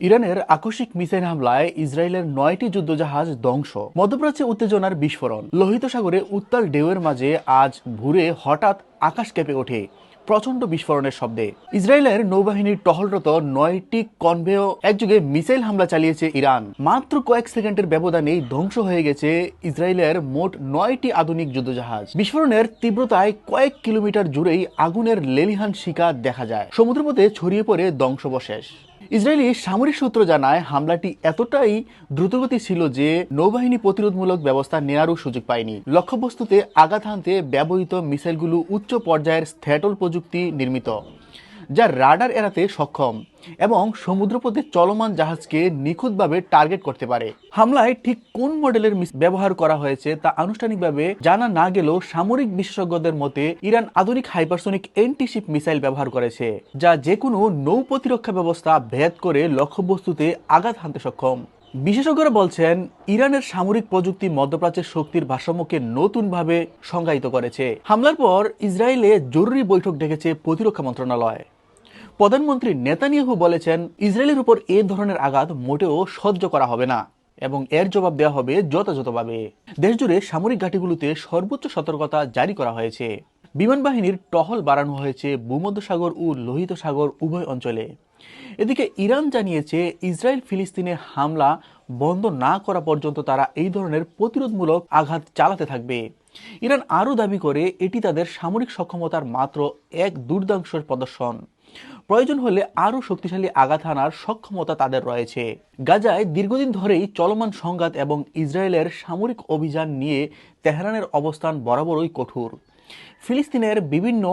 ইরানের আকস্মিক মিসাইল হামলায় ইসরায়েলের 9টি যুদ্ধজাহাজ ধ্বংস, মধ্যপ্রাচ্যে উত্তেজনার বিস্ফোরণ। লোহিত সাগরে উত্তাল ঢেউয়ের মাঝে আজ ভোরে হঠাৎ আকাশ কেঁপে ওঠে প্রচন্ড বিস্ফোরণের শব্দে। ইসরায়েলের নৌবাহিনীর টহলরত 9টি কনভেয় একযোগে মিসাইল হামলা চালিয়েছে ইরান। মাত্র কয়েক সেকেন্ডের ব্যবধানেই ধ্বংস হয়ে গেছে ইসরায়েলের মোট 9টি আধুনিক যুদ্ধজাহাজ। বিস্ফোরণের তীব্রতায় কয়েক কিলোমিটার জুড়েই আগুনের লেলিহান শিখা দেখা যায়। সমুদ্রপথে ছড়িয়ে পড়ে ধ্বংসাবশেষ। ইসরায়েলি সামরিক সূত্র জানায়, হামলাটি এতটাই দ্রুতগতি ছিল যে নৌবাহিনী প্রতিরোধমূলক ব্যবস্থা নেওয়ারও সুযোগ পায়নি। লক্ষ্যবস্তুতে আঘাত হানতে ব্যবহৃত মিসাইলগুলো উচ্চ পর্যায়ের স্থ্যাটল প্রযুক্তি নির্মিত, যা রাডার এড়াতে সক্ষম এবং সমুদ্রপথে চলমান জাহাজকে নিখুঁতভাবে টার্গেট করতে পারে। হামলায় ঠিক কোন মডেলের ব্যবহার করা হয়েছে তা আনুষ্ঠানিকভাবে জানা না গেলেও সামরিক বিশেষজ্ঞদের মতে ইরান আধুনিক হাইপারসোনিক এন্টিশিপ মিসাইল ব্যবহার করেছে, যা যে কোনো নৌ প্রতিরক্ষা ব্যবস্থা ভেদ করে লক্ষ্যবস্তুতে আঘাত হানতে সক্ষম। বিশেষজ্ঞরা বলছেন, ইরানের সামরিক প্রযুক্তি মধ্যপ্রাচ্যের শক্তির ভারসাম্যকে নতুনভাবে সংজ্ঞায়িত করেছে। হামলার পর ইসরায়েলে জরুরি বৈঠক ডেকেছে প্রতিরক্ষা মন্ত্রণালয়। প্রধানমন্ত্রী নেতানিয়াহু বলেছেন, ইসরায়েলের উপর এ ধরনের আঘাত মোটেও সহ্য করা হবে না এবং এর জবাব দেওয়া হবে যথাযথভাবে। দেশজুড়ে সামরিক ঘাঁটিগুলোতে সর্বোচ্চ সতর্কতা জারি করা হয়েছে। বিমান বাহিনীর টহল বাড়ানো হয়েছে ভূমধ্যসাগর ও লোহিত সাগর উভয় অঞ্চলে। এদিকে ইরান জানিয়েছে, ইসরায়েল ফিলিস্তিনে হামলা বন্ধ না করা পর্যন্ত তারা এই ধরনের প্রতিরোধমূলক আঘাত চালাতে থাকবে। ইরান আরও দাবি করে, এটি তাদের সামরিক সক্ষমতার মাত্র এক দুর্দাংশ প্রদর্শন। প্রয়োজন হলে আরও শক্তিশালী আঘাত হানার সক্ষমতা তাদের রয়েছে। গাজায় দীর্ঘদিন ধরেই চলমান সংঘাত এবং ইসরায়েলের সামরিক অভিযান নিয়ে তেহরানের অবস্থান বরাবরই কঠোর। ফিলিস্তিনের বিভিন্ন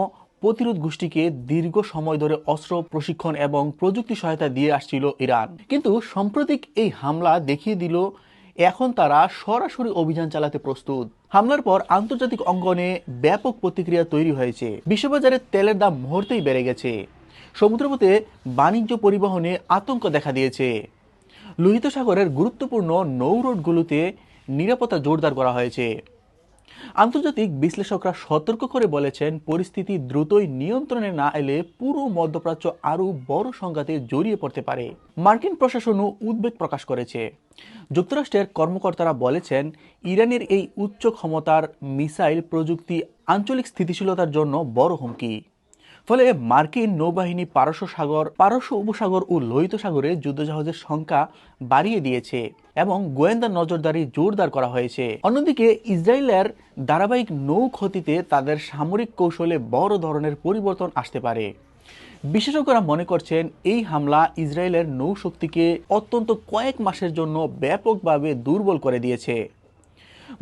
প্রতিরোধ গোষ্ঠীকে দীর্ঘ সময় ধরে অস্ত্র প্রশিক্ষণ এবং প্রযুক্তি সহায়তা দিয়ে আসছিল ইরান, কিন্তু সাম্প্রতিক এই হামলা দেখিয়ে দিল এখন তারা সরাসরি অভিযান চালাতে প্রস্তুত। হামলার পর আন্তর্জাতিক অঙ্গনে ব্যাপক প্রতিক্রিয়া তৈরি হয়েছে। বিশ্ববাজারে তেলের দাম মুহূর্তেই বেড়ে গেছে। সমুদ্রপথে বাণিজ্য পরিবহনে আতঙ্ক দেখা দিয়েছে। লোহিত সাগরের গুরুত্বপূর্ণ নৌরোডগুলোতে নিরাপত্তা জোরদার করা হয়েছে। আন্তর্জাতিক বিশ্লেষকরা সতর্ক করে বলেছেন, পরিস্থিতি দ্রুতই নিয়ন্ত্রণে না এলে পুরো মধ্যপ্রাচ্য আরও বড় সংঘাতে জড়িয়ে পড়তে পারে। মার্কিন প্রশাসনও উদ্বেগ প্রকাশ করেছে। যুক্তরাষ্ট্রের কর্মকর্তারা বলেছেন, ইরানের এই উচ্চ ক্ষমতার মিসাইল প্রযুক্তি আঞ্চলিক স্থিতিশীলতার জন্য বড় হুমকি। ফলে মার্কিন নৌবাহিনী পারস্য উপসাগর ও লোহিত সাগরে যুদ্ধজাহাজের সংখ্যা বাড়িয়ে দিয়েছে এবং গোয়েন্দা নজরদারি জোরদার করা হয়েছে। অন্যদিকে ইসরায়েলের ধারাবাহিক নৌ ক্ষতিতে তাদের সামরিক কৌশলে বড় ধরনের পরিবর্তন আসতে পারে। বিশেষজ্ঞরা মনে করছেন, এই হামলা ইসরায়েলের নৌশক্তিকে অত্যন্ত কয়েক মাসের জন্য ব্যাপকভাবে দুর্বল করে দিয়েছে।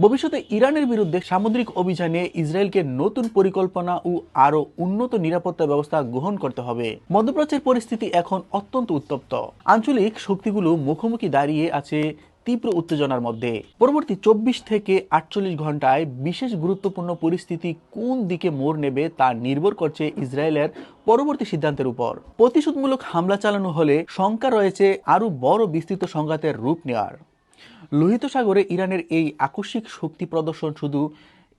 ভবিষ্যতে ইরানের বিরুদ্ধে সামুদ্রিক অভিযানে ইসরায়েলকে নতুন পরিকল্পনা ও আরও উন্নত নিরাপত্তা ব্যবস্থা গ্রহণ করতে হবে। মধ্যপ্রাচ্যের পরিস্থিতি এখন অত্যন্ত উত্তপ্ত। আঞ্চলিক শক্তিগুলো মুখোমুখি দাঁড়িয়ে আছে তীব্র উত্তেজনার মধ্যে। পরবর্তী 24 থেকে 48 ঘন্টায় বিশেষ গুরুত্বপূর্ণ পরিস্থিতি কোন দিকে মোড় নেবে তা নির্ভর করছে ইসরায়েলের পরবর্তী সিদ্ধান্তের উপর। প্রতিশোধমূলক হামলা চালানো হলে শঙ্কা রয়েছে আরও বড় বিস্তৃত সংঘাতের রূপ নেওয়ার। লোহিত সাগরে ইরানের এই আকস্মিক শক্তি প্রদর্শন শুধু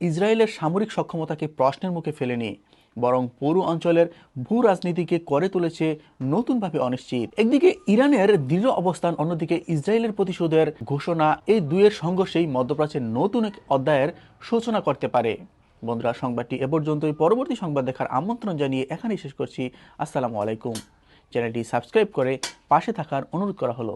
ইসরায়েলের সামরিক সক্ষমতাকে প্রশ্নের মুখে ফেলেনি, বরং পুরো অঞ্চলের ভূ রাজনীতিকে করে তুলেছে নতুনভাবে অনিশ্চিত। একদিকে ইরানের দৃঢ় অবস্থান, অন্যদিকে ইসরায়েলের প্রতিশোধের ঘোষণা, এই দুয়ের সংঘর্ষেই মধ্যপ্রাচ্যের নতুন এক অধ্যায়ের সূচনা করতে পারে। বন্ধুরা, সংবাদটি এ পর্যন্তই। পরবর্তী সংবাদ দেখার আমন্ত্রণ জানিয়ে এখানেই শেষ করছি। আসসালামু আলাইকুম। চ্যানেলটি সাবস্ক্রাইব করে পাশে থাকার অনুরোধ করা হলো।